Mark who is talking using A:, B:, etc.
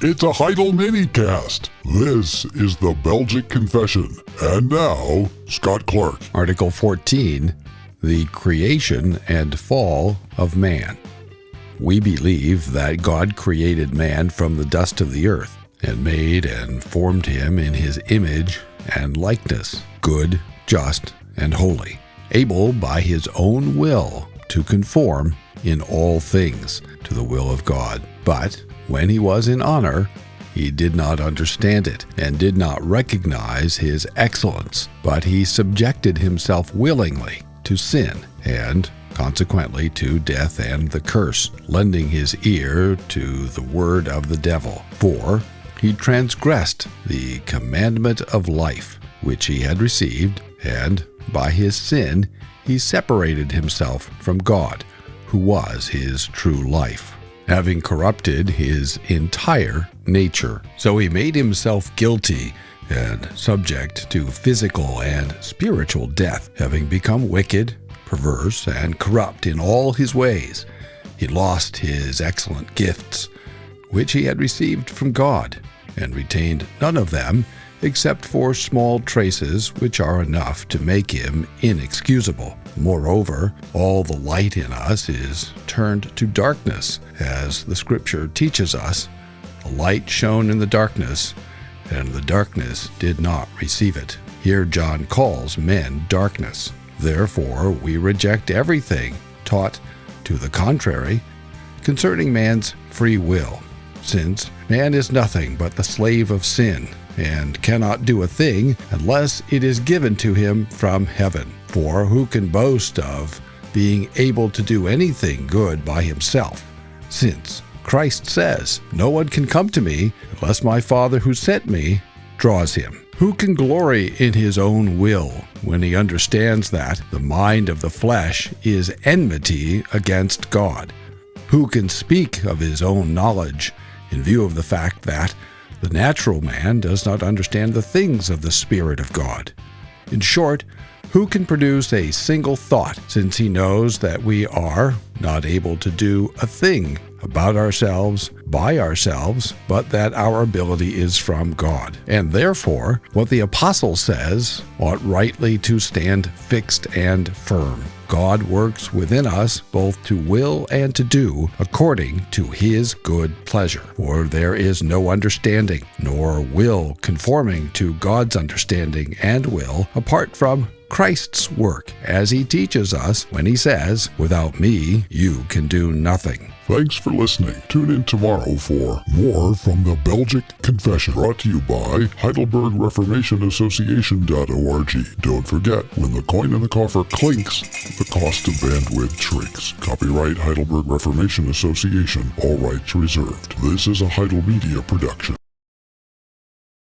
A: It's a Heidel minicast. This is the Belgic Confession. And now, Scott Clark.
B: Article 14, the creation and fall of man. We believe that God created man from the dust of the earth, and made and formed him in his image and likeness, good, just, and holy, able by his own will to conform in all things to the will of God. But when he was in honor, he did not understand it, and did not recognize his excellence, but he subjected himself willingly to sin, and consequently to death and the curse, lending his ear to the word of the devil. For he transgressed the commandment of life, which he had received, and by his sin he separated himself from God, who was his true life, having corrupted his entire nature. So he made himself guilty and subject to physical and spiritual death, having become wicked, perverse, and corrupt in all his ways. He lost his excellent gifts, which he had received from God, and retained none of them except for small traces which are enough to make him inexcusable. Moreover, all the light in us is turned to darkness, as the Scripture teaches us. The light shone in the darkness, and the darkness did not receive it. Here John calls men darkness. Therefore we reject everything taught to the contrary concerning man's free will, since man is nothing but the slave of sin, and cannot do a thing unless it is given to him from heaven. For who can boast of being able to do anything good by himself, since Christ says, "No one can come to me unless my Father who sent me draws him"? Who can glory in his own will when he understands that the mind of the flesh is enmity against God? Who can speak of his own knowledge in view of the fact that the natural man does not understand the things of the Spirit of God? In short, who can produce a single thought, since he knows that we are not able to do a thing about ourselves, by ourselves, but that our ability is from God? And therefore, what the apostle says ought rightly to stand fixed and firm. God works within us both to will and to do according to his good pleasure. For there is no understanding, nor will conforming to God's understanding and will, apart from Christ's work, as he teaches us when he says, "Without me, you can do nothing."
A: Thanks for listening. Tune in tomorrow for more from the Belgic Confession, brought to you by HeidelbergReformationAssociation.org. Don't forget, when the coin in the coffer clinks, the cost of bandwidth shrinks. Copyright Heidelberg Reformation Association, all rights reserved. This is a Heidel Media production.